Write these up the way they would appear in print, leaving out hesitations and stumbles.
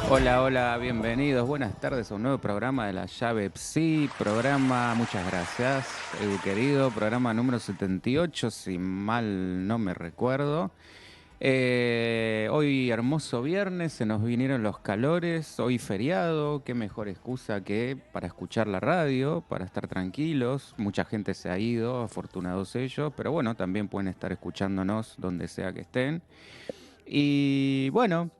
Hola, hola, bienvenidos, buenas tardes a un nuevo programa de La Llave Psi, muchas gracias, Edu querido, programa número 78, si mal no me recuerdo. Hoy hermoso viernes, se nos vinieron los calores, hoy feriado, qué mejor excusa que para escuchar la radio, para estar tranquilos, mucha gente se ha ido, afortunados ellos, pero bueno, también pueden estar escuchándonos donde sea que estén. Y bueno,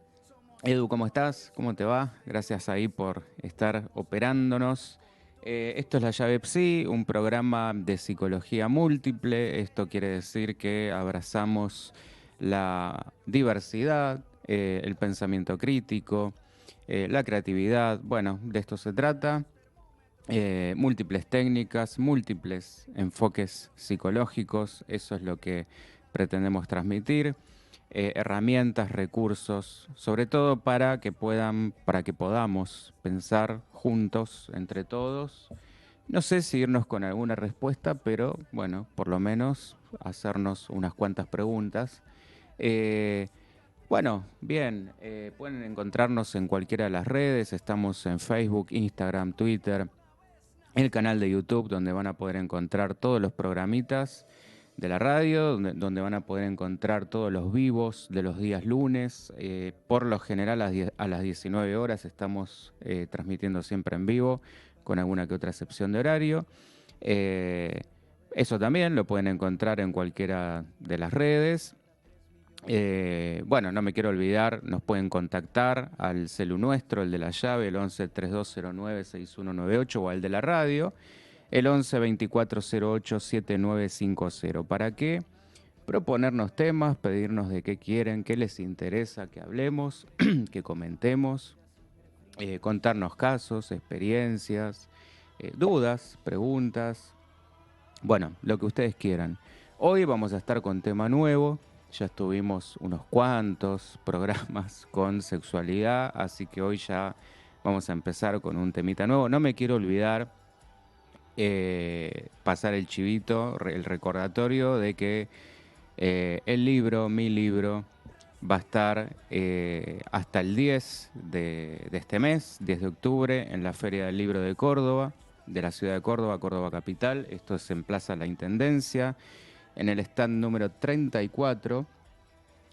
Edu, ¿cómo estás? ¿Cómo te va? Gracias ahí por estar operándonos. Esto es La Llave Psi, un programa de psicología múltiple. Esto quiere decir que abrazamos la diversidad, el pensamiento crítico, la creatividad. Bueno, de esto se trata. Múltiples técnicas, múltiples enfoques psicológicos. Eso es lo que pretendemos transmitir, herramientas, recursos, sobre todo para que podamos pensar juntos entre todos. No sé si irnos con alguna respuesta, pero bueno, por lo menos hacernos unas cuantas preguntas. Eh, bueno, bien, pueden encontrarnos en cualquiera de las redes, estamos en Facebook, Instagram, Twitter, el canal de YouTube donde van a poder encontrar todos los programitas de la radio, donde van a poder encontrar todos los vivos de los días lunes. Por lo general a las 19 horas estamos transmitiendo siempre en vivo, con alguna que otra excepción de horario. Eh, Eso también lo pueden encontrar en cualquiera de las redes. Bueno, no me quiero olvidar, nos pueden contactar al celu nuestro, el de la llave, el 11 3209 6198 o al de la radio, el 11 2408 7950. ¿Para qué? Proponernos temas, pedirnos de qué quieren, qué les interesa que hablemos, que comentemos, contarnos casos, experiencias, dudas, preguntas, bueno, lo que ustedes quieran. Hoy vamos a estar con tema nuevo. Ya estuvimos unos cuantos programas con sexualidad, así que hoy ya vamos a empezar con un temita nuevo. No me quiero olvidar pasar el chivito, el recordatorio de que mi libro, va a estar hasta el 10 de este mes, 10 de octubre, en la Feria del Libro de Córdoba, de la ciudad de Córdoba, Córdoba Capital. Esto es en Plaza La Intendencia, en el stand número 34.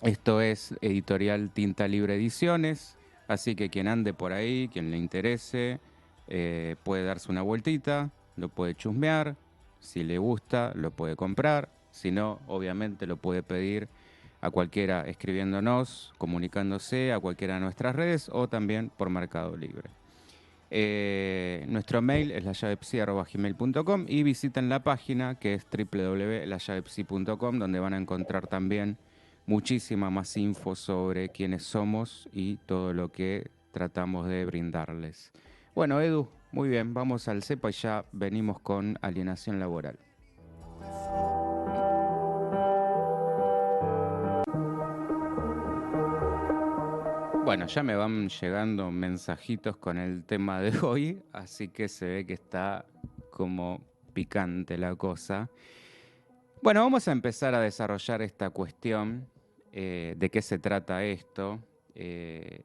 Esto es editorial Tinta Libre Ediciones, así que quien ande por ahí, quien le interese, puede darse una vueltita, lo puede chusmear, si le gusta lo puede comprar, si no, obviamente lo puede pedir a cualquiera escribiéndonos, comunicándose a cualquiera de nuestras redes o también por Mercado Libre. Nuestro mail es layavepsi@gmail.com y visiten la página que es www.layavepsi.com, donde van a encontrar también muchísima más info sobre quiénes somos y todo lo que tratamos de brindarles. Bueno, Edu, muy bien, vamos al CEPA y ya venimos con alienación laboral. Bueno, ya me van llegando mensajitos con el tema de hoy, así que se ve que está como picante la cosa. Bueno, vamos a empezar a desarrollar esta cuestión, de qué se trata esto. Eh,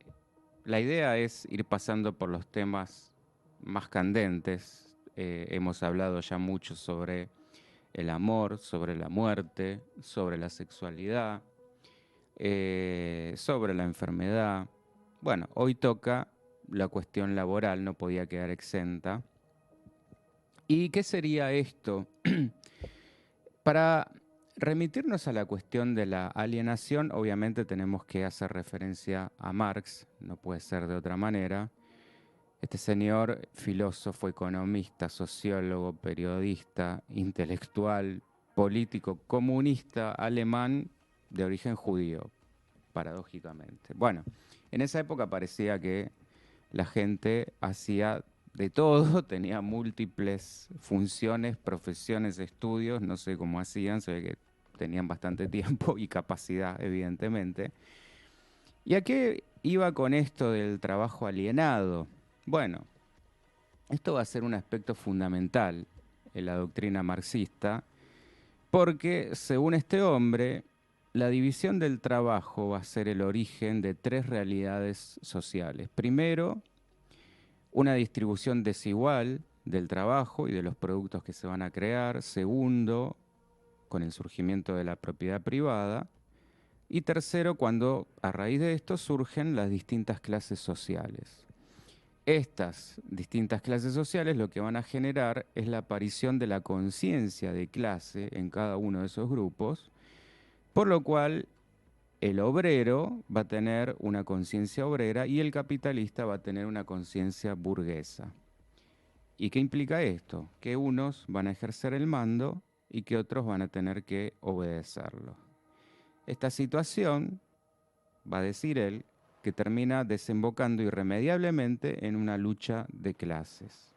la idea es ir pasando por los temas más candentes. Hemos hablado ya mucho sobre el amor, sobre la muerte, sobre la sexualidad, sobre la enfermedad. Bueno, hoy toca la cuestión laboral, no podía quedar exenta. ¿Y qué sería esto? Para remitirnos a la cuestión de la alienación, obviamente tenemos que hacer referencia a Marx, no puede ser de otra manera. Este señor, filósofo, economista, sociólogo, periodista, intelectual, político, comunista, alemán, de origen judío, paradójicamente. Bueno, en esa época parecía que la gente hacía de todo, tenía múltiples funciones, profesiones, estudios, no sé cómo hacían, se ve que tenían bastante tiempo y capacidad, evidentemente. ¿Y a qué iba con esto del trabajo alienado? Bueno, esto va a ser un aspecto fundamental en la doctrina marxista, porque según este hombre, la división del trabajo va a ser el origen de tres realidades sociales. Primero, una distribución desigual del trabajo y de los productos que se van a crear. Segundo, con el surgimiento de la propiedad privada. Y tercero, cuando a raíz de esto surgen las distintas clases sociales. Estas distintas clases sociales lo que van a generar es la aparición de la conciencia de clase en cada uno de esos grupos, por lo cual el obrero va a tener una conciencia obrera y el capitalista va a tener una conciencia burguesa. ¿Y qué implica esto? Que unos van a ejercer el mando y que otros van a tener que obedecerlo. Esta situación, va a decir él, que termina desembocando irremediablemente en una lucha de clases.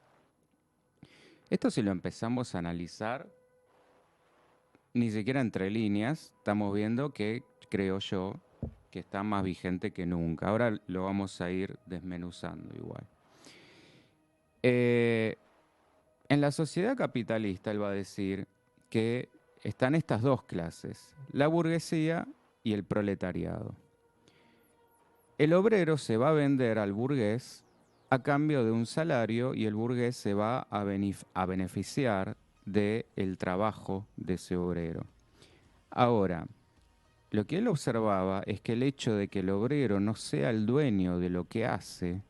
Esto si lo empezamos a analizar, ni siquiera entre líneas, estamos viendo que, creo yo, que está más vigente que nunca. Ahora lo vamos a ir desmenuzando igual. En la sociedad capitalista, él va a decir que están estas dos clases, la burguesía y el proletariado. El obrero se va a vender al burgués a cambio de un salario y el burgués se va a beneficiar del trabajo de ese obrero. Ahora, lo que él observaba es que el hecho de que el obrero no sea el dueño de lo que hace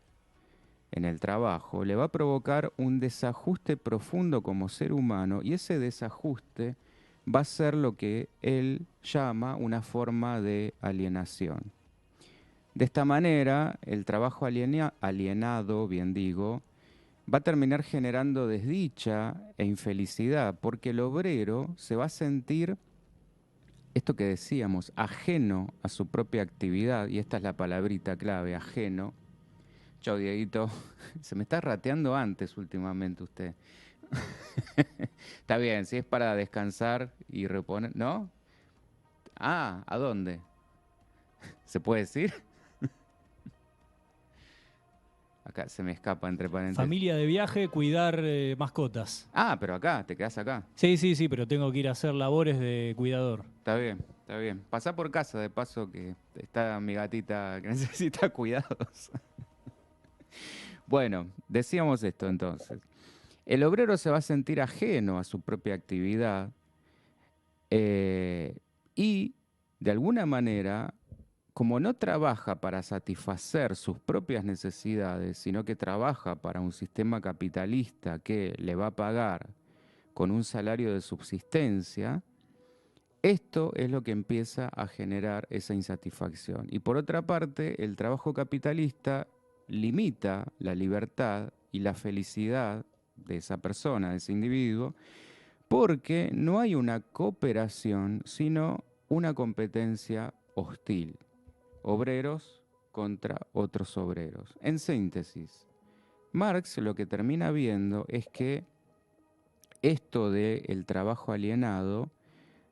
en el trabajo le va a provocar un desajuste profundo como ser humano y ese desajuste va a ser lo que él llama una forma de alienación. De esta manera, el trabajo alienado, bien digo, va a terminar generando desdicha e infelicidad, porque el obrero se va a sentir, esto que decíamos, ajeno a su propia actividad, y esta es la palabrita clave, ajeno. Chau, Dieguito, se me está rateando antes últimamente usted. Está bien, si es para descansar y reponer, ¿no? Ah, ¿a dónde? ¿Se puede decir? Acá se me escapa entre paréntesis. Familia de viaje, cuidar mascotas. Ah, pero acá, te quedás acá. Sí, sí, sí, pero tengo que ir a hacer labores de cuidador. Está bien, está bien. Pasá por casa de paso que está mi gatita que necesita cuidados. Bueno, decíamos esto entonces. El obrero se va a sentir ajeno a su propia actividad y de alguna manera, como no trabaja para satisfacer sus propias necesidades, sino que trabaja para un sistema capitalista que le va a pagar con un salario de subsistencia, esto es lo que empieza a generar esa insatisfacción. Y por otra parte, el trabajo capitalista limita la libertad y la felicidad de esa persona, de ese individuo, porque no hay una cooperación, sino una competencia hostil. Obreros contra otros obreros. En síntesis, Marx lo que termina viendo es que esto del trabajo alienado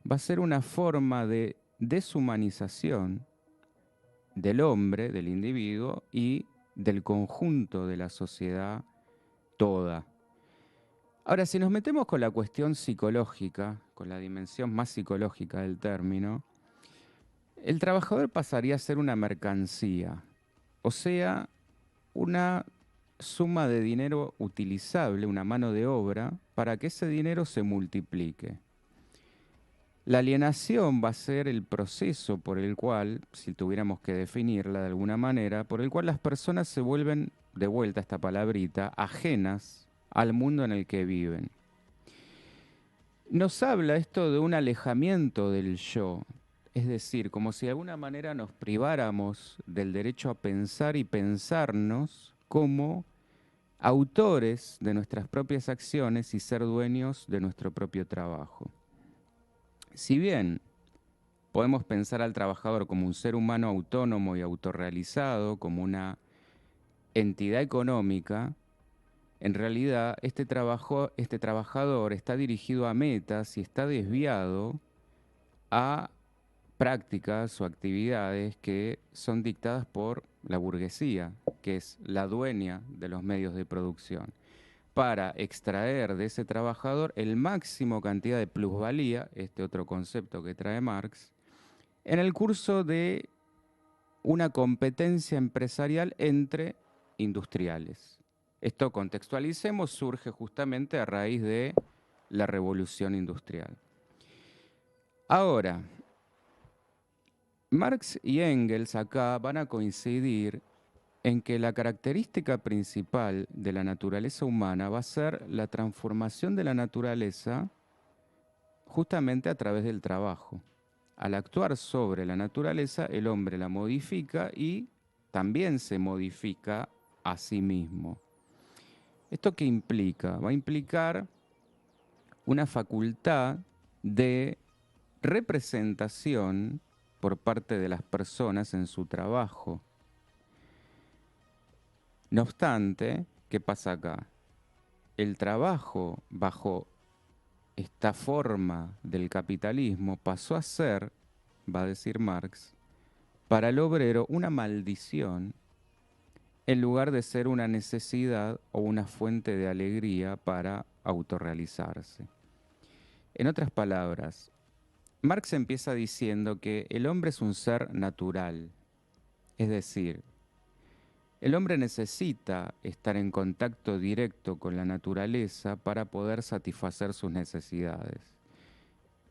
va a ser una forma de deshumanización del hombre, del individuo y del conjunto de la sociedad toda. Ahora, si nos metemos con la cuestión psicológica, con la dimensión más psicológica del término, el trabajador pasaría a ser una mercancía, o sea, una suma de dinero utilizable, una mano de obra, para que ese dinero se multiplique. La alienación va a ser el proceso por el cual, si tuviéramos que definirla de alguna manera, por el cual las personas se vuelven, de vuelta a esta palabrita, ajenas al mundo en el que viven. Nos habla esto de un alejamiento del yo, es decir, como si de alguna manera nos priváramos del derecho a pensar y pensarnos como autores de nuestras propias acciones y ser dueños de nuestro propio trabajo. Si bien podemos pensar al trabajador como un ser humano autónomo y autorrealizado, como una entidad económica, en realidad este trabajador está dirigido a metas y está desviado a prácticas o actividades que son dictadas por la burguesía, que es la dueña de los medios de producción, para extraer de ese trabajador el máximo cantidad de plusvalía, este otro concepto que trae Marx, en el curso de una competencia empresarial entre industriales. Esto, contextualicemos, surge justamente a raíz de la revolución industrial. Ahora, Marx y Engels acá van a coincidir en que la característica principal de la naturaleza humana va a ser la transformación de la naturaleza justamente a través del trabajo. Al actuar sobre la naturaleza, el hombre la modifica y también se modifica a sí mismo. ¿Esto qué implica? Va a implicar una facultad de representación por parte de las personas en su trabajo. No obstante, ¿qué pasa acá? El trabajo bajo esta forma del capitalismo pasó a ser, va a decir Marx, para el obrero una maldición en lugar de ser una necesidad o una fuente de alegría para autorrealizarse. En otras palabras, Marx empieza diciendo que el hombre es un ser natural, es decir, el hombre necesita estar en contacto directo con la naturaleza para poder satisfacer sus necesidades.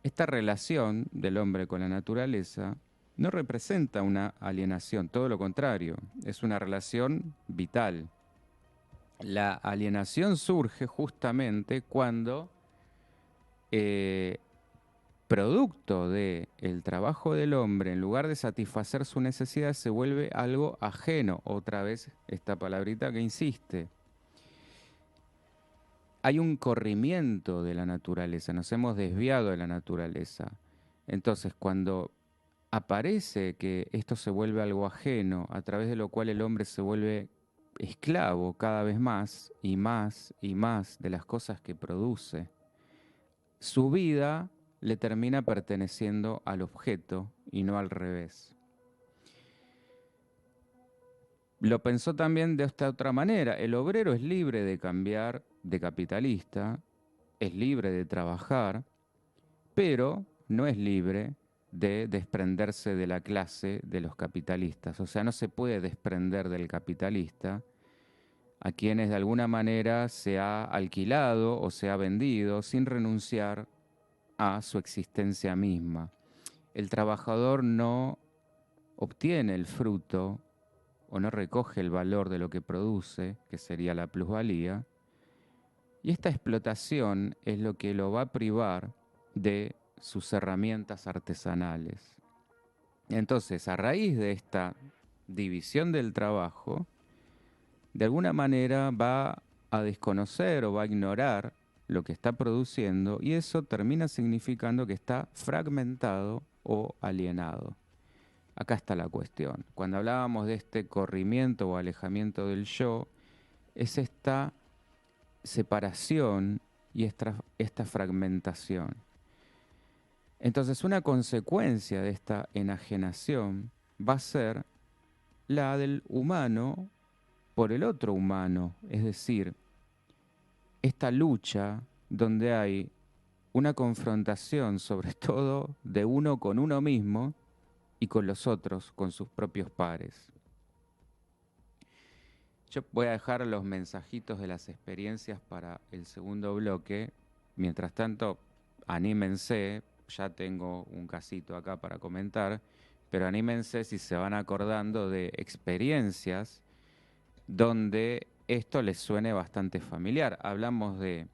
Esta relación del hombre con la naturaleza no representa una alienación, todo lo contrario, es una relación vital. La alienación surge justamente cuando, producto del trabajo del hombre, en lugar de satisfacer su necesidad, se vuelve algo ajeno. Otra vez esta palabrita que insiste. Hay un corrimiento de la naturaleza, nos hemos desviado de la naturaleza. Entonces, cuando aparece que esto se vuelve algo ajeno, a través de lo cual el hombre se vuelve esclavo cada vez más y más y más de las cosas que produce, su vida le termina perteneciendo al objeto y no al revés. Lo pensó también de esta otra manera. El obrero es libre de cambiar de capitalista, es libre de trabajar, pero no es libre de desprenderse de la clase de los capitalistas. O sea, no se puede desprender del capitalista a quienes de alguna manera se ha alquilado o se ha vendido sin renunciar a su existencia misma. El trabajador no obtiene el fruto o no recoge el valor de lo que produce, que sería la plusvalía, y esta explotación es lo que lo va a privar de sus herramientas artesanales. Entonces, a raíz de esta división del trabajo, de alguna manera va a desconocer o va a ignorar lo que está produciendo y eso termina significando que está fragmentado o alienado. Acá está la cuestión. Cuando hablábamos de este corrimiento o alejamiento del yo, es esta separación y esta fragmentación. Entonces, una consecuencia de esta enajenación va a ser la del humano por el otro humano, es decir, esta lucha donde hay una confrontación sobre todo de uno con uno mismo y con los otros, con sus propios pares. Yo voy a dejar los mensajitos de las experiencias para el segundo bloque. Mientras tanto, anímense, ya tengo un casito acá para comentar, pero anímense si se van acordando de experiencias donde esto les suene bastante familiar. Hablamos de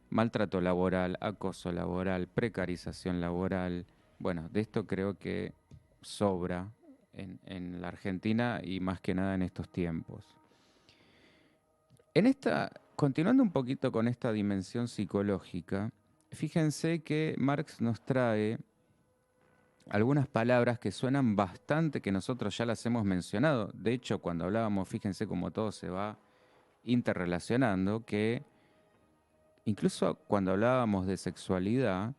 maltrato laboral, acoso laboral, precarización laboral. Bueno, de esto creo que sobra en la Argentina y más que nada en estos tiempos. Continuando un poquito con esta dimensión psicológica, fíjense que Marx nos trae algunas palabras que suenan bastante, que nosotros ya las hemos mencionado. De hecho, cuando hablábamos, fíjense cómo todo se va interrelacionando, que incluso cuando hablábamos de sexualidad,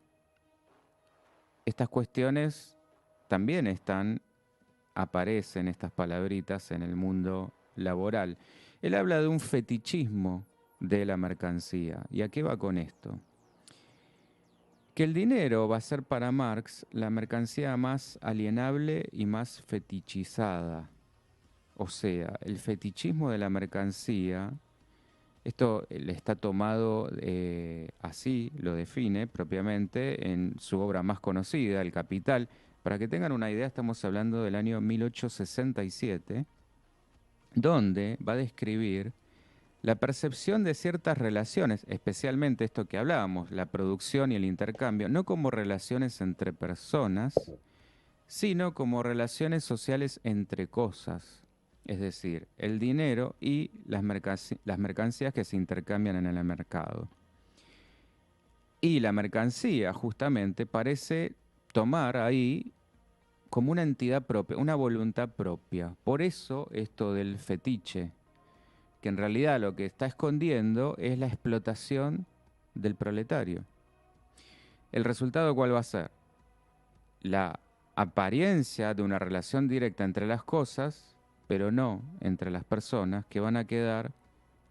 estas cuestiones también aparecen estas palabritas en el mundo laboral. Él habla de un fetichismo de la mercancía. ¿Y a qué va con esto? Que el dinero va a ser para Marx la mercancía más alienable y más fetichizada. O sea, el fetichismo de la mercancía, esto le está tomado así, lo define propiamente en su obra más conocida, El Capital. Para que tengan una idea, estamos hablando del año 1867, donde va a describir la percepción de ciertas relaciones, especialmente esto que hablábamos, la producción y el intercambio, no como relaciones entre personas, sino como relaciones sociales entre cosas. Es decir, el dinero y las mercancías que se intercambian en el mercado. Y la mercancía justamente parece tomar ahí como una entidad propia, una voluntad propia. Por eso esto del fetiche, que en realidad lo que está escondiendo es la explotación del proletario. ¿El resultado cuál va a ser? La apariencia de una relación directa entre las cosas, pero no entre las personas, que van a quedar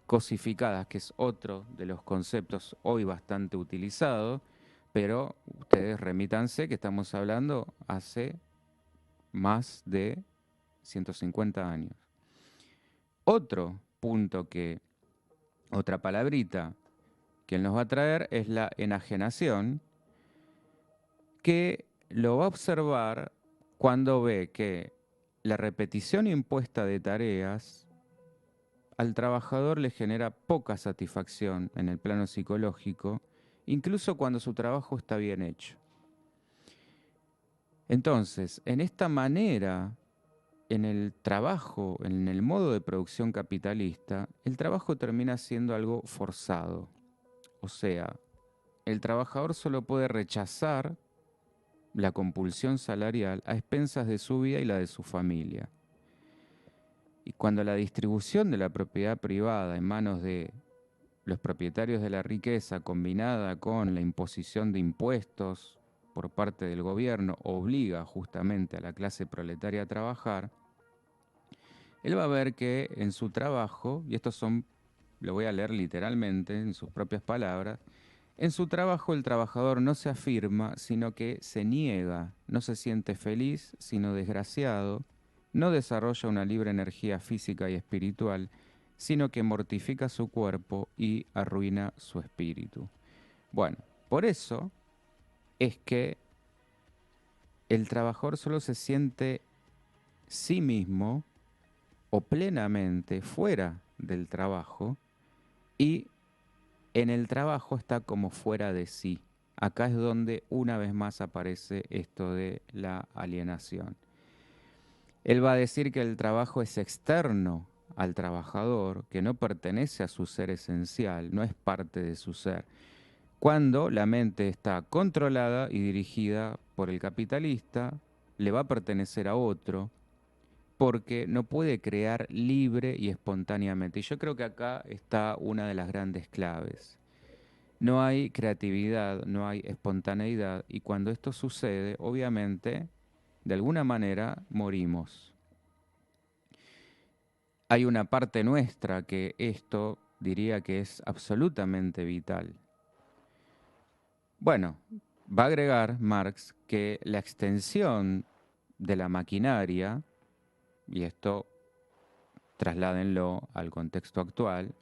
cosificadas, que es otro de los conceptos hoy bastante utilizados, pero ustedes remítanse que estamos hablando hace más de 150 años. Otro punto otra palabrita que él nos va a traer es la enajenación, que lo va a observar cuando ve que la repetición impuesta de tareas al trabajador le genera poca satisfacción en el plano psicológico, incluso cuando su trabajo está bien hecho. Entonces, en esta manera, en el trabajo, en el modo de producción capitalista, el trabajo termina siendo algo forzado. O sea, el trabajador solo puede rechazar la compulsión salarial a expensas de su vida y la de su familia. Y cuando la distribución de la propiedad privada en manos de los propietarios de la riqueza, combinada con la imposición de impuestos por parte del gobierno, obliga justamente a la clase proletaria a trabajar, él va a ver que en su trabajo, y estos son, lo voy a leer literalmente en sus propias palabras, en su trabajo el trabajador no se afirma, sino que se niega, no se siente feliz, sino desgraciado, no desarrolla una libre energía física y espiritual, sino que mortifica su cuerpo y arruina su espíritu. Bueno, por eso es que el trabajador solo se siente sí mismo o plenamente fuera del trabajo y en el trabajo está como fuera de sí. Acá es donde una vez más aparece esto de la alienación. Él va a decir que el trabajo es externo al trabajador, que no pertenece a su ser esencial, no es parte de su ser. Cuando la mente está controlada y dirigida por el capitalista, le va a pertenecer a otro, porque no puede crear libre y espontáneamente. Y yo creo que acá está una de las grandes claves. No hay creatividad, no hay espontaneidad, y cuando esto sucede, obviamente, de alguna manera morimos. Hay una parte nuestra que esto diría que es absolutamente vital. Bueno, va a agregar Marx que la extensión de la maquinaria, y esto trasládenlo al contexto actual,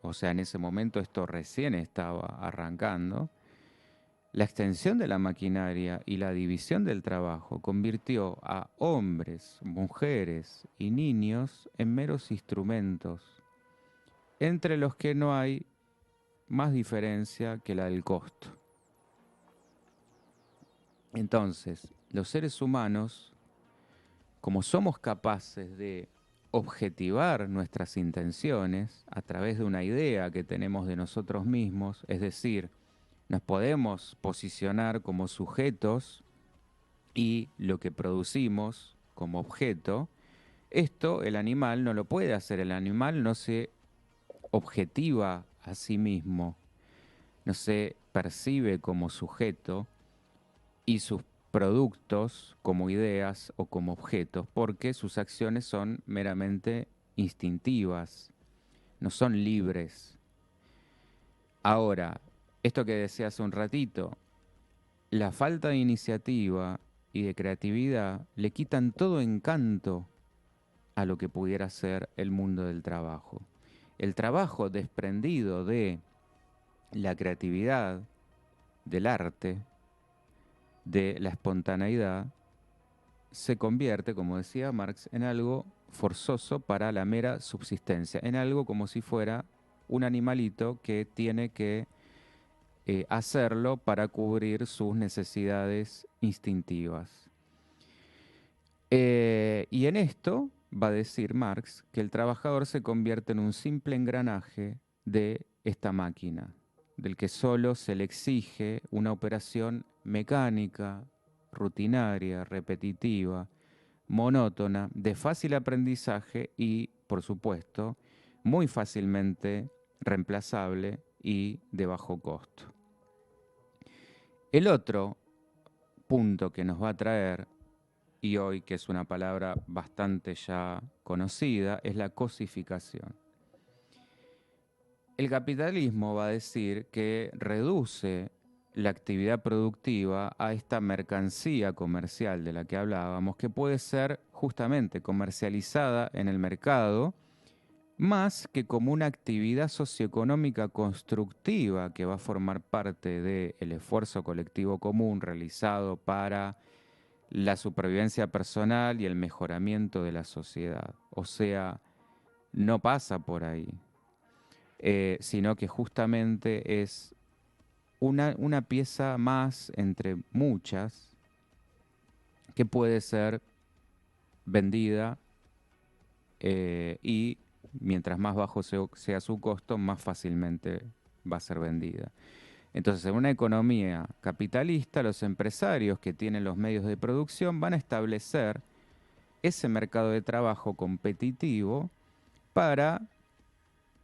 o sea, en ese momento esto recién estaba arrancando, la extensión de la maquinaria y la división del trabajo convirtió a hombres, mujeres y niños en meros instrumentos, entre los que no hay más diferencia que la del costo. Entonces, los seres humanos, como somos capaces de objetivar nuestras intenciones a través de una idea que tenemos de nosotros mismos, es decir, nos podemos posicionar como sujetos y lo que producimos como objeto, esto el animal no lo puede hacer, el animal no se objetiva a sí mismo, no se percibe como sujeto y sus productos como ideas o como objetos, porque sus acciones son meramente instintivas, no son libres. Ahora, esto que decía hace un ratito, la falta de iniciativa y de creatividad le quitan todo encanto a lo que pudiera ser el mundo del trabajo. El trabajo desprendido de la creatividad, del arte, de la espontaneidad, se convierte, como decía Marx, en algo forzoso para la mera subsistencia, en algo como si fuera un animalito que tiene que hacerlo para cubrir sus necesidades instintivas. Y en esto va a decir Marx que el trabajador se convierte en un simple engranaje de esta máquina, del que solo se le exige una operación mecánica, rutinaria, repetitiva, monótona, de fácil aprendizaje y, por supuesto, muy fácilmente reemplazable y de bajo costo. El otro punto que nos va a traer, y hoy que es una palabra bastante ya conocida, es la cosificación. El capitalismo va a decir que reduce la actividad productiva a esta mercancía comercial de la que hablábamos, que puede ser justamente comercializada en el mercado, más que como una actividad socioeconómica constructiva que va a formar parte del esfuerzo colectivo común realizado para la supervivencia personal y el mejoramiento de la sociedad. O sea, no pasa por ahí, sino que justamente es una pieza más entre muchas que puede ser vendida y mientras más bajo sea su costo, más fácilmente va a ser vendida. Entonces, en una economía capitalista, los empresarios que tienen los medios de producción van a establecer ese mercado de trabajo competitivo para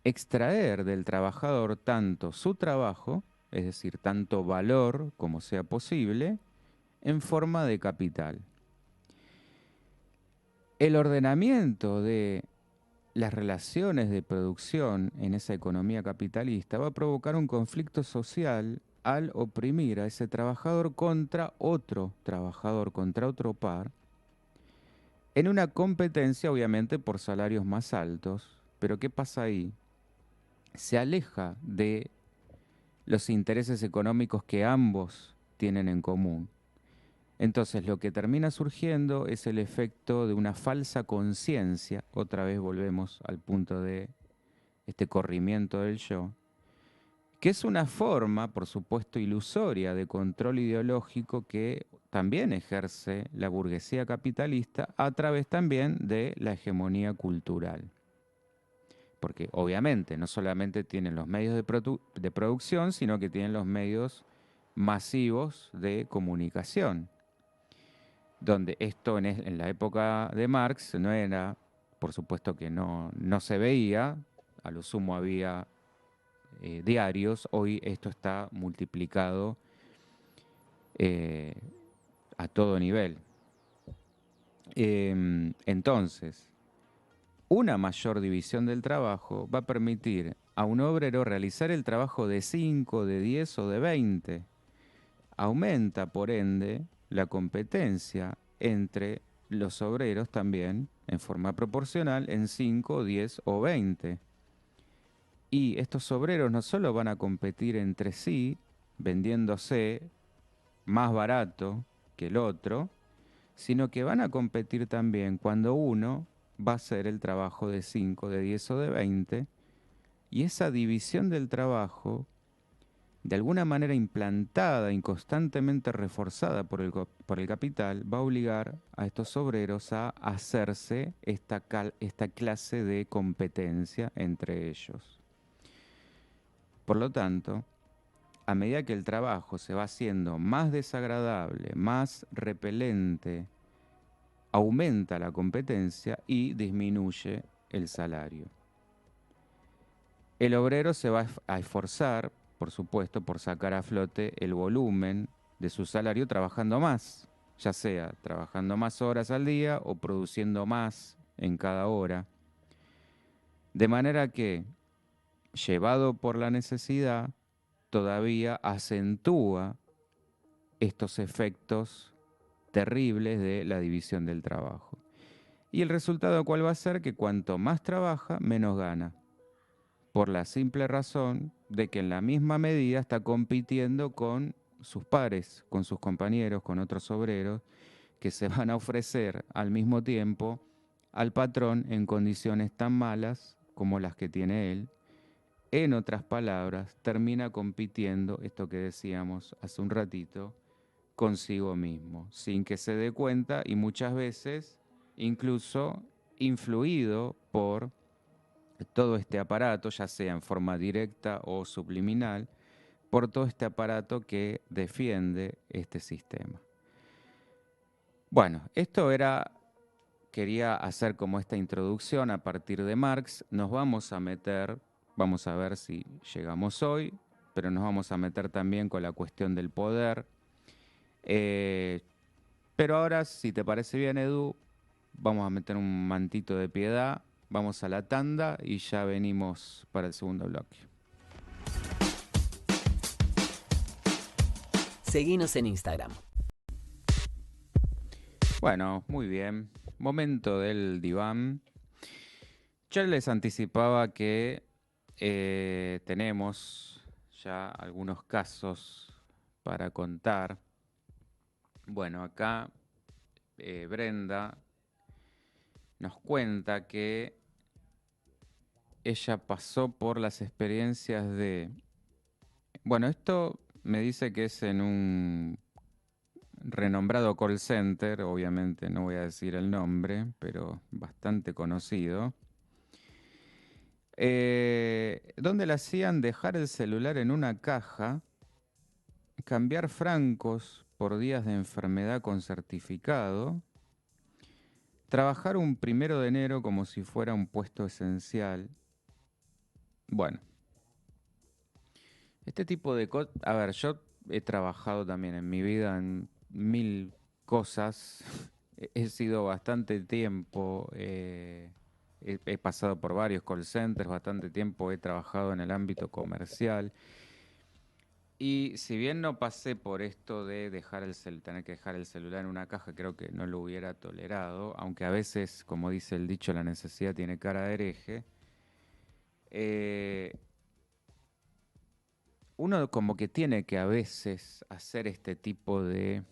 extraer del trabajador tanto su trabajo, es decir, tanto valor como sea posible, en forma de capital. El ordenamiento de las relaciones de producción en esa economía capitalista va a provocar un conflicto social al oprimir a ese trabajador contra otro trabajador, contra otro par, en una competencia obviamente por salarios más altos. Pero ¿qué pasa ahí? Se aleja de los intereses económicos que ambos tienen en común. Entonces lo que termina surgiendo es el efecto de una falsa conciencia, otra vez volvemos al punto de este corrimiento del yo, que es una forma, por supuesto, ilusoria de control ideológico que también ejerce la burguesía capitalista a través también de la hegemonía cultural. Porque obviamente no solamente tienen los medios de producción, sino que tienen los medios masivos de comunicación, donde esto en la época de Marx no era, por supuesto que no se veía, a lo sumo había diarios, hoy esto está multiplicado eh, a todo nivel. Entonces, una mayor división del trabajo va a permitir a un obrero realizar el trabajo de 5, de 10 o de 20. Aumenta, por ende, la competencia entre los obreros también en forma proporcional en 5, 10 o 20. Y estos obreros no solo van a competir entre sí, vendiéndose más barato que el otro, sino que van a competir también cuando uno va a hacer el trabajo de 5, de 10 o de 20, y esa división del trabajo, de alguna manera implantada y constantemente reforzada por el capital, va a obligar a estos obreros a hacerse esta clase de competencia entre ellos. Por lo tanto, a medida que el trabajo se va haciendo más desagradable, más repelente, aumenta la competencia y disminuye el salario. El obrero se va a esforzar, por supuesto, por sacar a flote el volumen de su salario trabajando más, ya sea trabajando más horas al día o produciendo más en cada hora. De manera que, llevado por la necesidad, todavía acentúa estos efectos terribles de la división del trabajo. Y el resultado, ¿cuál va a ser? Que cuanto más trabaja, menos gana. Por la simple razón de que en la misma medida está compitiendo con sus pares, con sus compañeros, con otros obreros, que se van a ofrecer al mismo tiempo al patrón en condiciones tan malas como las que tiene él. En otras palabras, termina compitiendo, esto que decíamos hace un ratito, consigo mismo, sin que se dé cuenta y muchas veces incluso influido por todo este aparato, ya sea en forma directa o subliminal, por todo este aparato que defiende este sistema. Bueno, quería hacer como esta introducción a partir de Marx. Nos vamos a meter, vamos a ver si llegamos hoy, pero nos vamos a meter también con la cuestión del poder. Pero ahora, si te parece bien, Edu, vamos a meter un mantito de piedad, vamos a la tanda y ya venimos para el segundo bloque. Seguinos en Instagram. Bueno, muy bien. Momento del diván. Yo les anticipaba que tenemos ya algunos casos para contar. Bueno, acá Brenda nos cuenta que ella pasó por las experiencias de... Bueno, esto me dice que es en un renombrado call center, obviamente no voy a decir el nombre, pero bastante conocido, donde le hacían dejar el celular en una caja, cambiar francos por días de enfermedad con certificado, trabajar un 1 de enero como si fuera un puesto esencial. Bueno, este tipo de cosas... A ver, yo he trabajado también en mi vida en mil cosas. He sido bastante tiempo, he pasado por varios call centers, bastante tiempo he trabajado en el ámbito comercial. Y si bien no pasé por esto de tener que dejar el celular en una caja, creo que no lo hubiera tolerado, aunque a veces, como dice el dicho, la necesidad tiene cara de hereje. Uno como que tiene que a veces hacer este tipo de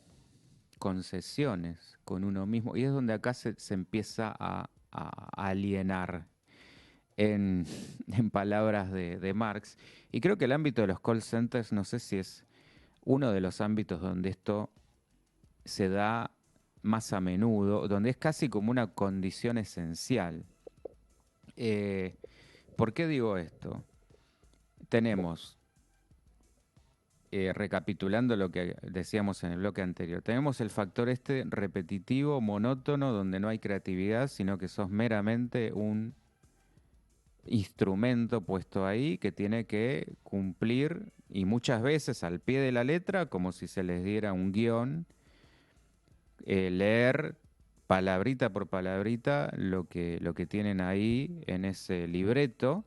concesiones con uno mismo, y es donde acá se empieza a alienar, en, en palabras de Marx. Y creo que el ámbito de los call centers, no sé si es uno de los ámbitos donde esto se da más a menudo, donde es casi como una condición esencial. ¿Por qué digo esto? Tenemos, recapitulando lo que decíamos en el bloque anterior, tenemos el factor este repetitivo, monótono, donde no hay creatividad, sino que sos meramente un instrumento puesto ahí que tiene que cumplir, y muchas veces al pie de la letra, como si se les diera un guión, leer palabrita por palabrita lo que tienen ahí en ese libreto,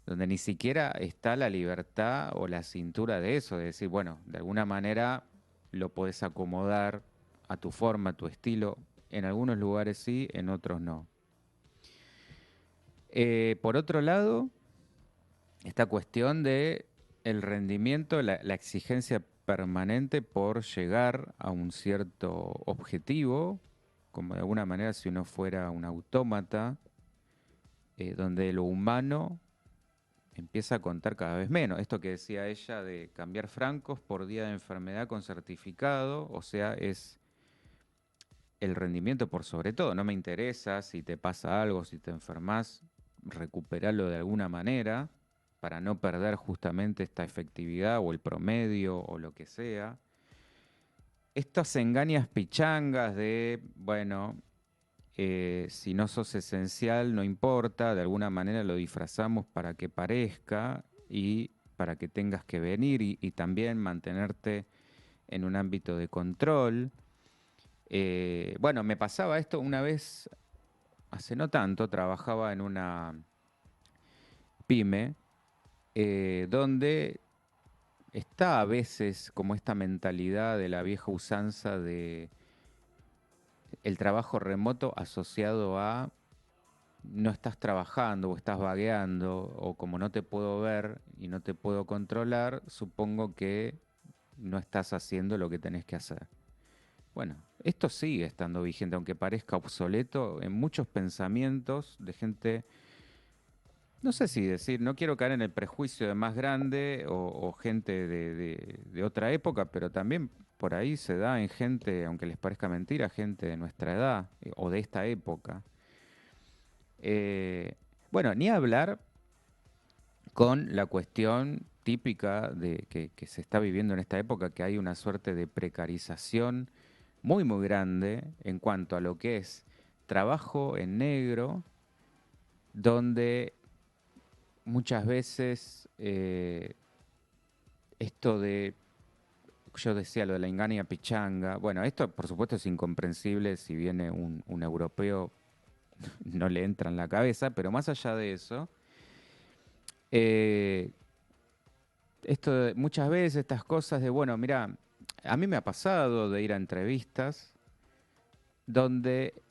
donde ni siquiera está la libertad o la cintura de eso, de decir, bueno, de alguna manera lo podés acomodar a tu forma, a tu estilo. En algunos lugares sí, en otros no. Por otro lado, esta cuestión de el rendimiento, la exigencia permanente por llegar a un cierto objetivo, como de alguna manera si uno fuera un autómata, donde lo humano empieza a contar cada vez menos. Esto que decía ella de cambiar francos por día de enfermedad con certificado, o sea, es el rendimiento por sobre todo. No me interesa si te pasa algo, si te enfermas, recuperarlo de alguna manera para no perder justamente esta efectividad o el promedio o lo que sea. Estas engañas pichangas de, bueno, si no sos esencial no importa, de alguna manera lo disfrazamos para que parezca y para que tengas que venir y también mantenerte en un ámbito de control. Bueno, me pasaba esto una vez, hace no tanto, trabajaba en una pyme donde está a veces como esta mentalidad de la vieja usanza de el trabajo remoto asociado a no estás trabajando o estás vagueando o como no te puedo ver y no te puedo controlar, supongo que no estás haciendo lo que tenés que hacer. Bueno, esto sigue estando vigente, aunque parezca obsoleto en muchos pensamientos de gente, no sé si decir, no quiero caer en el prejuicio de más grande o gente de otra época, pero también por ahí se da en gente, aunque les parezca mentira, gente de nuestra edad o de esta época. Eh, bueno, ni hablar con la cuestión típica de que se está viviendo en esta época, que hay una suerte de precarización muy, muy grande en cuanto a lo que es trabajo en negro, donde muchas veces esto de, yo decía lo de la engaña pichanga, bueno, esto por supuesto es incomprensible si viene un europeo, no le entra en la cabeza, pero más allá de eso, eh, muchas veces estas cosas de, bueno, mira, a mí me ha pasado de ir a entrevistas donde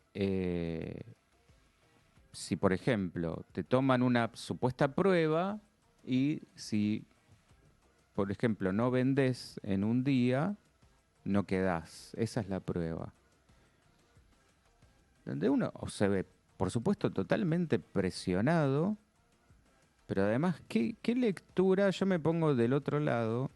si, por ejemplo, te toman una supuesta prueba y si, por ejemplo, no vendes en un día, no quedás. Esa es la prueba. Donde uno se ve, por supuesto, totalmente presionado, pero además, ¿qué lectura? Yo me pongo del otro lado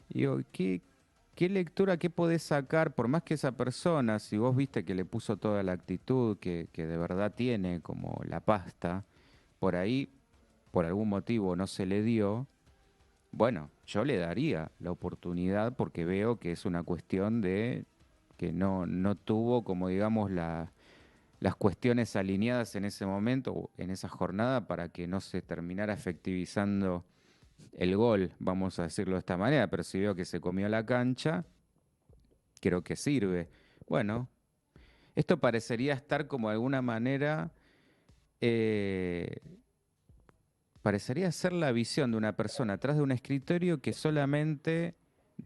y digo, ¿qué lectura, qué podés sacar? Por más que esa persona, si vos viste que le puso toda la actitud que de verdad tiene, como la pasta, por ahí, por algún motivo no se le dio, bueno, yo le daría la oportunidad porque veo que es una cuestión de que no tuvo, como digamos, las cuestiones alineadas en ese momento, o en esa jornada, para que no se terminara efectivizando el gol, vamos a decirlo de esta manera, pero si veo que se comió la cancha, creo que sirve. Bueno, esto parecería estar como de alguna manera, eh, parecería ser la visión de una persona atrás de un escritorio que solamente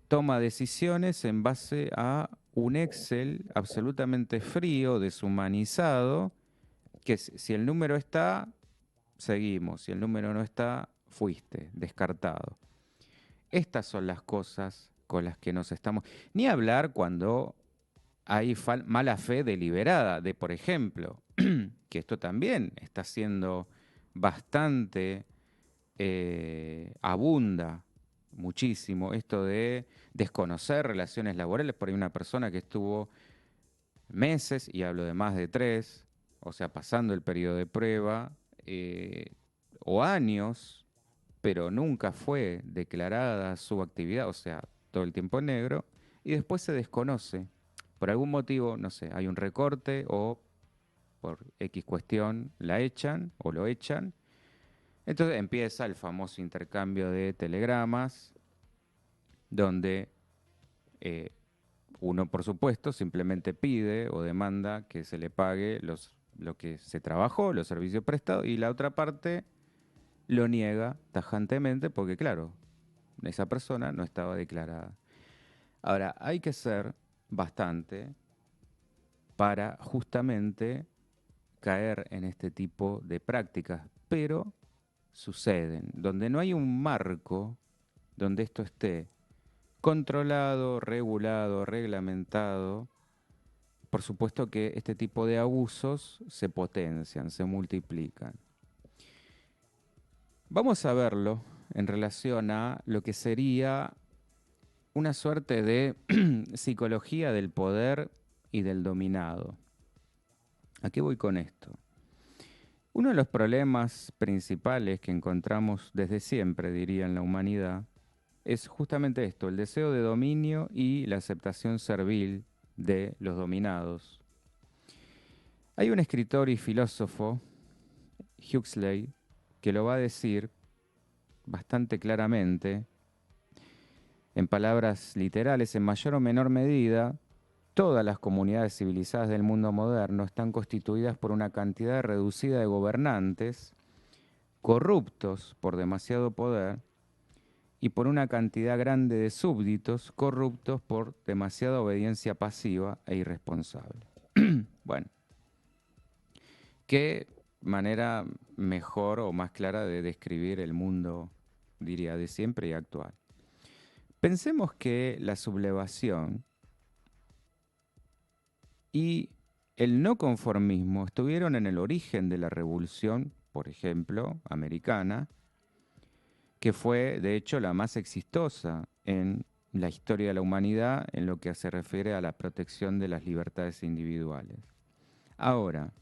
toma decisiones en base a un Excel absolutamente frío, deshumanizado, que si el número está, seguimos, si el número no está, fuiste, descartado. Estas son las cosas con las que nos estamos... Ni hablar cuando hay mala fe deliberada de, por ejemplo, que esto también está siendo bastante abunda muchísimo, esto de desconocer relaciones laborales. Por ahí una persona que estuvo meses, y hablo de más de 3, o sea, pasando el periodo de prueba, o años, pero nunca fue declarada su actividad, o sea, todo el tiempo en negro, y después se desconoce. Por algún motivo, no sé, hay un recorte o por X cuestión la echan o lo echan. Entonces empieza el famoso intercambio de telegramas, donde eh, uno, por supuesto, simplemente pide o demanda que se le pague lo que se trabajó, los servicios prestados, y la otra parte lo niega tajantemente porque, claro, esa persona no estaba declarada. Ahora, hay que ser bastante para justamente caer en este tipo de prácticas, pero suceden. Donde no hay un marco donde esto esté controlado, regulado, reglamentado, por supuesto que este tipo de abusos se potencian, se multiplican. Vamos a verlo en relación a lo que sería una suerte de psicología del poder y del dominado. ¿A qué voy con esto? Uno de los problemas principales que encontramos desde siempre, diría, en la humanidad, es justamente esto, el deseo de dominio y la aceptación servil de los dominados. Hay un escritor y filósofo, Huxley, que lo va a decir bastante claramente, en palabras literales, en mayor o menor medida, todas las comunidades civilizadas del mundo moderno están constituidas por una cantidad reducida de gobernantes, corruptos por demasiado poder, y por una cantidad grande de súbditos corruptos por demasiada obediencia pasiva e irresponsable. Bueno, ¿qué manera mejor o más clara de describir el mundo, diría, de siempre y actual? Pensemos que la sublevación y el no conformismo estuvieron en el origen de la revolución, por ejemplo, americana, que fue de hecho la más exitosa en la historia de la humanidad en lo que se refiere a la protección de las libertades individuales. Ahora,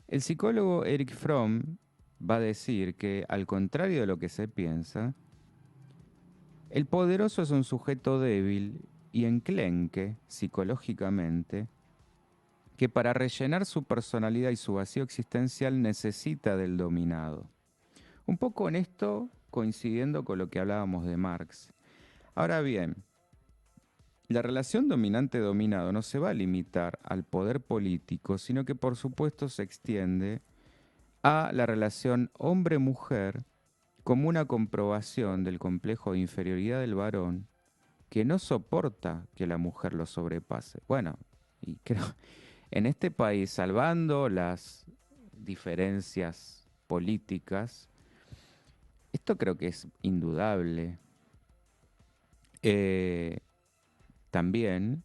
el psicólogo Erich Fromm va a decir que, al contrario de lo que se piensa, el poderoso es un sujeto débil y enclenque psicológicamente, que para rellenar su personalidad y su vacío existencial necesita del dominado. Un poco en esto coincidiendo con lo que hablábamos de Marx. Ahora bien, la relación dominante-dominado no se va a limitar al poder político, sino que por supuesto se extiende a la relación hombre-mujer como una comprobación del complejo de inferioridad del varón que no soporta que la mujer lo sobrepase. Bueno, y creo, en este país, salvando las diferencias políticas, esto creo que es indudable. Eh, También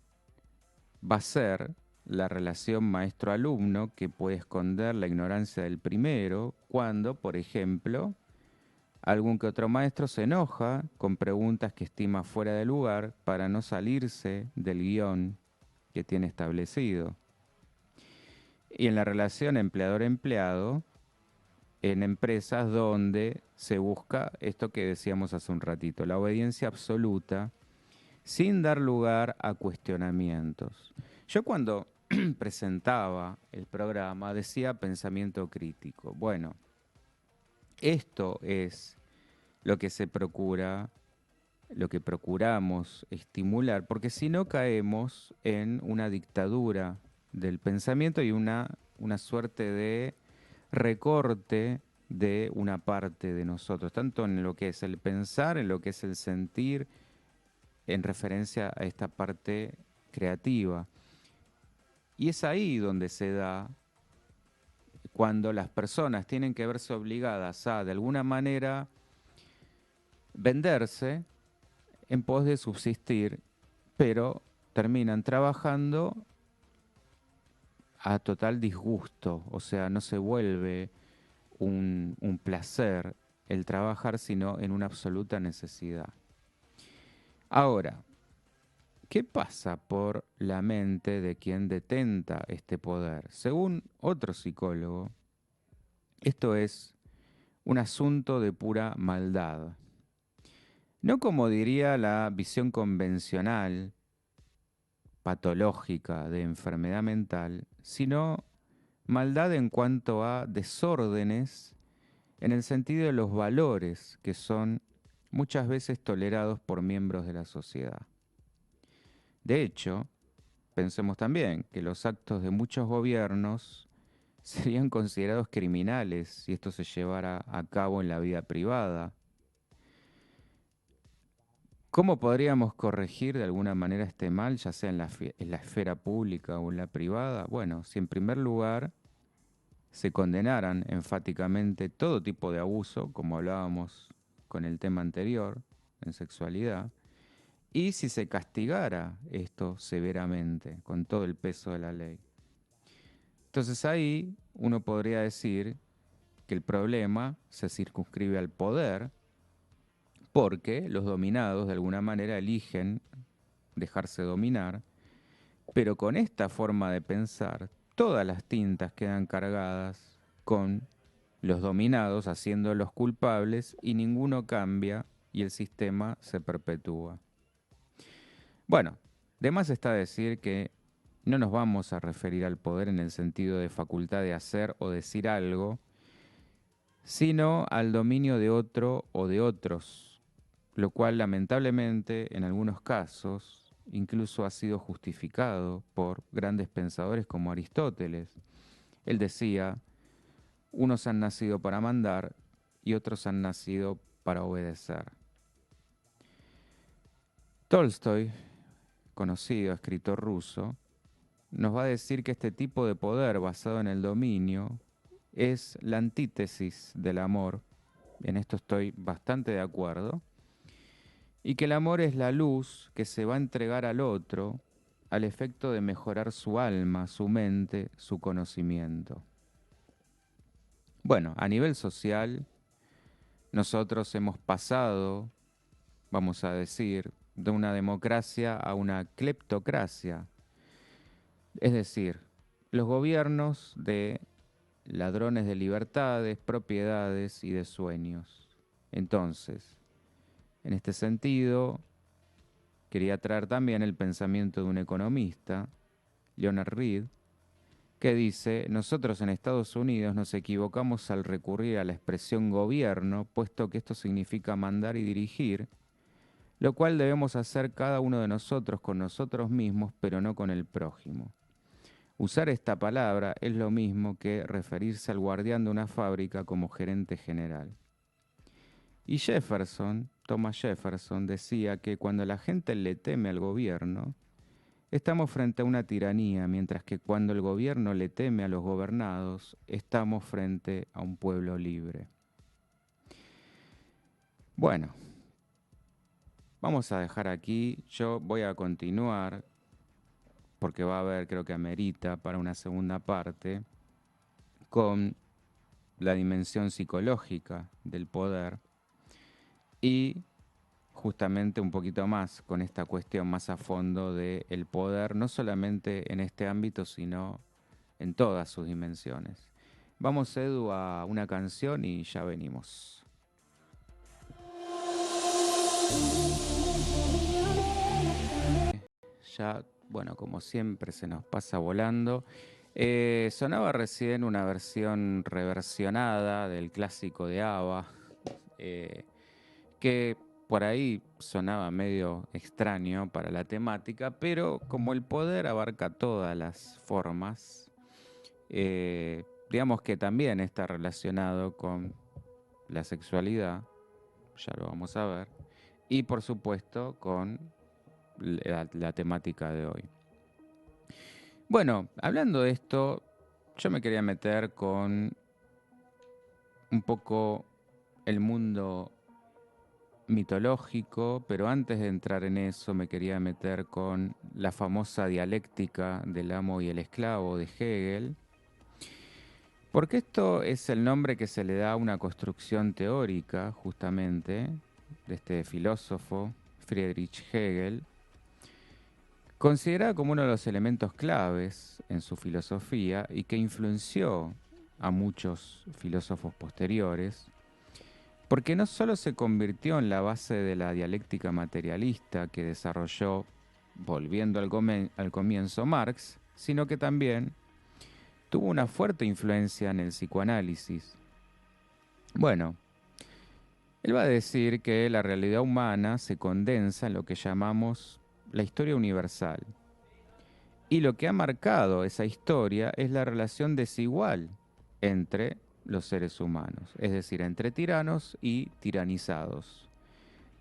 va a ser la relación maestro-alumno que puede esconder la ignorancia del primero cuando, por ejemplo, algún que otro maestro se enoja con preguntas que estima fuera de lugar para no salirse del guión que tiene establecido. Y en la relación empleador-empleado, en empresas donde se busca esto que decíamos hace un ratito, la obediencia absoluta sin dar lugar a cuestionamientos. Yo cuando presentaba el programa decía pensamiento crítico. Bueno, esto es lo que se procura, lo que procuramos estimular, porque si no caemos en una dictadura del pensamiento y una suerte de recorte de una parte de nosotros, tanto en lo que es el pensar, en lo que es el sentir, en referencia a esta parte creativa. Y es ahí donde se da cuando las personas tienen que verse obligadas a, de alguna manera, venderse en pos de subsistir, pero terminan trabajando a total disgusto, o sea, no se vuelve un placer el trabajar, sino en una absoluta necesidad. Ahora, ¿qué pasa por la mente de quien detenta este poder? Según otro psicólogo, esto es un asunto de pura maldad. No como diría la visión convencional, patológica de enfermedad mental, sino maldad en cuanto a desórdenes en el sentido de los valores que son muchas veces tolerados por miembros de la sociedad. De hecho, pensemos también que los actos de muchos gobiernos serían considerados criminales si esto se llevara a cabo en la vida privada. ¿Cómo podríamos corregir de alguna manera este mal, ya sea en la esfera pública o en la privada? Bueno, si en primer lugar se condenaran enfáticamente todo tipo de abuso, como hablábamos con el tema anterior, en sexualidad, y si se castigara esto severamente, con todo el peso de la ley. Entonces ahí uno podría decir que el problema se circunscribe al poder, porque los dominados de alguna manera eligen dejarse dominar, pero con esta forma de pensar, todas las tintas quedan cargadas con los dominados haciéndolos culpables y ninguno cambia y el sistema se perpetúa. Bueno, de más está decir que no nos vamos a referir al poder en el sentido de facultad de hacer o decir algo, sino al dominio de otro o de otros, lo cual lamentablemente en algunos casos incluso ha sido justificado por grandes pensadores como Aristóteles. Él decía, unos han nacido para mandar y otros han nacido para obedecer. Tolstoy, conocido escritor ruso, nos va a decir que este tipo de poder basado en el dominio es la antítesis del amor. En esto estoy bastante de acuerdo. Y que el amor es la luz que se va a entregar al otro al efecto de mejorar su alma, su mente, su conocimiento. Bueno, a nivel social, nosotros hemos pasado, vamos a decir, de una democracia a una cleptocracia. Es decir, los gobiernos de ladrones de libertades, propiedades y de sueños. Entonces, en este sentido, quería traer también el pensamiento de un economista, Leonard Reed, que dice: nosotros en Estados Unidos nos equivocamos al recurrir a la expresión gobierno, puesto que esto significa mandar y dirigir, lo cual debemos hacer cada uno de nosotros con nosotros mismos, pero no con el prójimo. Usar esta palabra es lo mismo que referirse al guardián de una fábrica como gerente general. Y Jefferson, Thomas Jefferson, decía que cuando la gente le teme al gobierno, estamos frente a una tiranía, mientras que cuando el gobierno le teme a los gobernados, estamos frente a un pueblo libre. Bueno, vamos a dejar aquí. Yo voy a continuar, porque va a haber, creo que amerita para una segunda parte, con la dimensión psicológica del poder y justamente un poquito más con esta cuestión más a fondo del poder, no solamente en este ámbito, sino en todas sus dimensiones. Vamos, Edu, a una canción y ya venimos. Ya, bueno, como siempre se nos pasa volando. Sonaba recién una versión reversionada del clásico de ABBA, que por ahí sonaba medio extraño para la temática, pero como el poder abarca todas las formas, digamos que también está relacionado con la sexualidad, ya lo vamos a ver, y por supuesto con la temática de hoy. Bueno, hablando de esto, yo me quería meter con un poco el mundo mitológico, pero antes de entrar en eso me quería meter con la famosa dialéctica del amo y el esclavo de Hegel, porque esto es el nombre que se le da a una construcción teórica justamente de este filósofo Friedrich Hegel, considerada como uno de los elementos claves en su filosofía y que influenció a muchos filósofos posteriores, porque no solo se convirtió en la base de la dialéctica materialista que desarrolló, volviendo al comienzo, Marx, sino que también tuvo una fuerte influencia en el psicoanálisis. Bueno, él va a decir que la realidad humana se condensa en lo que llamamos la historia universal. Y lo que ha marcado esa historia es la relación desigual entre los seres humanos, es decir, entre tiranos y tiranizados.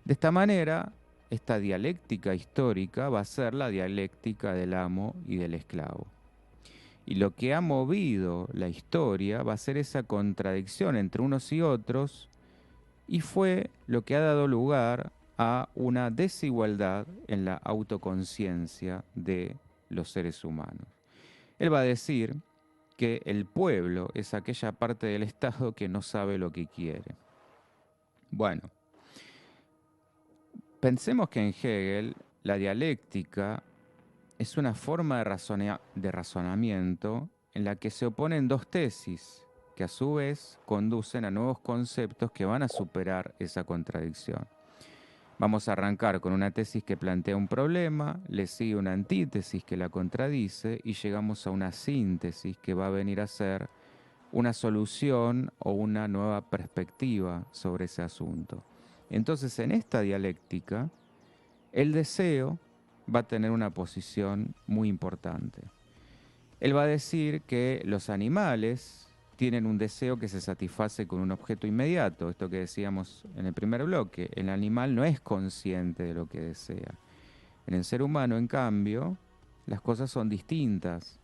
De esta manera, esta dialéctica histórica va a ser la dialéctica del amo y del esclavo. Y lo que ha movido la historia va a ser esa contradicción entre unos y otros, y fue lo que ha dado lugar a una desigualdad en la autoconciencia de los seres humanos. Él va a decir que el pueblo es aquella parte del Estado que no sabe lo que quiere. Bueno, pensemos que en Hegel la dialéctica es una forma de razonamiento en la que se oponen dos tesis que a su vez conducen a nuevos conceptos que van a superar esa contradicción. Vamos a arrancar con una tesis que plantea un problema, le sigue una antítesis que la contradice y llegamos a una síntesis que va a venir a ser una solución o una nueva perspectiva sobre ese asunto. Entonces, en esta dialéctica, el deseo va a tener una posición muy importante. Él va a decir que los animales tienen un deseo que se satisface con un objeto inmediato, esto que decíamos en el primer bloque. El animal no es consciente de lo que desea. En el ser humano, en cambio, las cosas son distintas.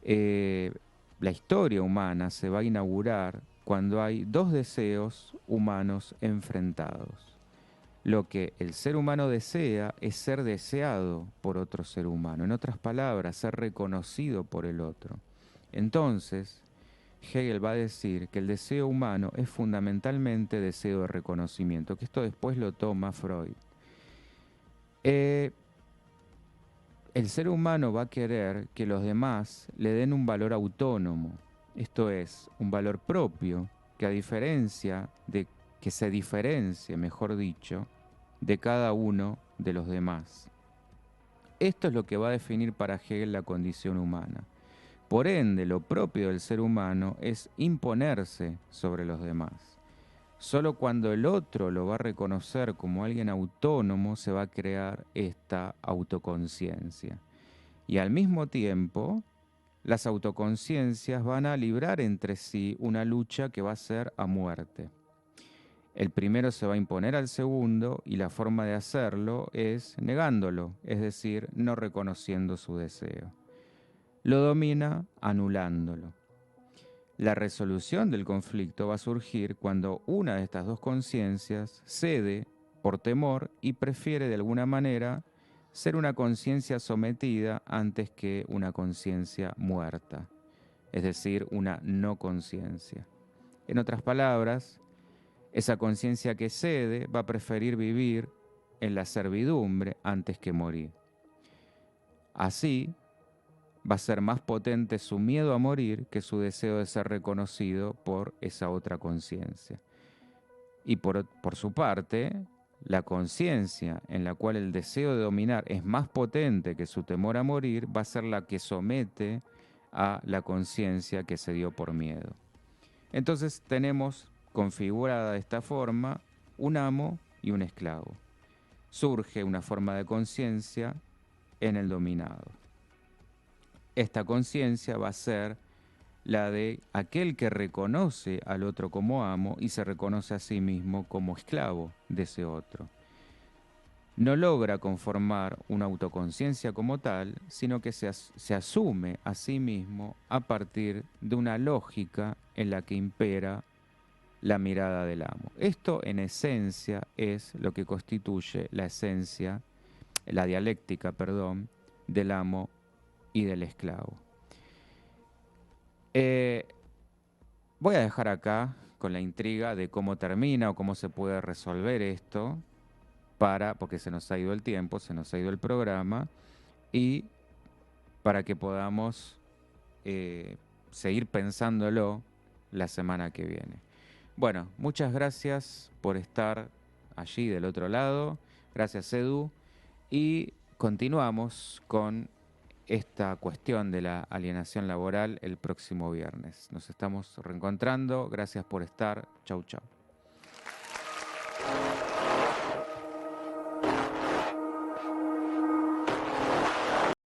Eh, la historia humana se va a inaugurar cuando hay dos deseos humanos enfrentados. Lo que el ser humano desea es ser deseado por otro ser humano. En otras palabras, ser reconocido por el otro. Entonces, Hegel va a decir que el deseo humano es fundamentalmente deseo de reconocimiento, que esto después lo toma Freud. Eh, el ser humano va a querer que los demás le den un valor autónomo, esto es, un valor propio, que a diferencia de que se diferencie, mejor dicho, de cada uno de los demás. Esto es lo que va a definir para Hegel la condición humana. Por ende, lo propio del ser humano es imponerse sobre los demás. Solo cuando el otro lo va a reconocer como alguien autónomo se va a crear esta autoconciencia. Y al mismo tiempo, las autoconciencias van a librar entre sí una lucha que va a ser a muerte. El primero se va a imponer al segundo y la forma de hacerlo es negándolo, es decir, no reconociendo su deseo. Lo domina anulándolo. La resolución del conflicto va a surgir cuando una de estas dos conciencias cede por temor y prefiere de alguna manera ser una conciencia sometida antes que una conciencia muerta, es decir, una no conciencia. En otras palabras, esa conciencia que cede va a preferir vivir en la servidumbre antes que morir. Así, va a ser más potente su miedo a morir que su deseo de ser reconocido por esa otra conciencia. Y por su parte, la conciencia en la cual el deseo de dominar es más potente que su temor a morir va a ser la que somete a la conciencia que se dio por miedo. Entonces tenemos configurada de esta forma un amo y un esclavo. Surge una forma de conciencia en el dominado. Esta conciencia va a ser la de aquel que reconoce al otro como amo y se reconoce a sí mismo como esclavo de ese otro. No logra conformar una autoconciencia como tal, sino que se asume a sí mismo a partir de una lógica en la que impera la mirada del amo. Esto en esencia es lo que constituye la esencia, la dialéctica, perdón, del amo y del esclavo. Voy a dejar acá con la intriga de cómo termina o cómo se puede resolver esto, porque se nos ha ido el tiempo, se nos ha ido el programa, y para que podamos seguir pensándolo la semana que viene. Bueno, muchas gracias por estar allí del otro lado. Gracias, Edu. Y continuamos con esta cuestión de la alienación laboral el próximo viernes. Nos estamos reencontrando. Gracias por estar. Chau, chau.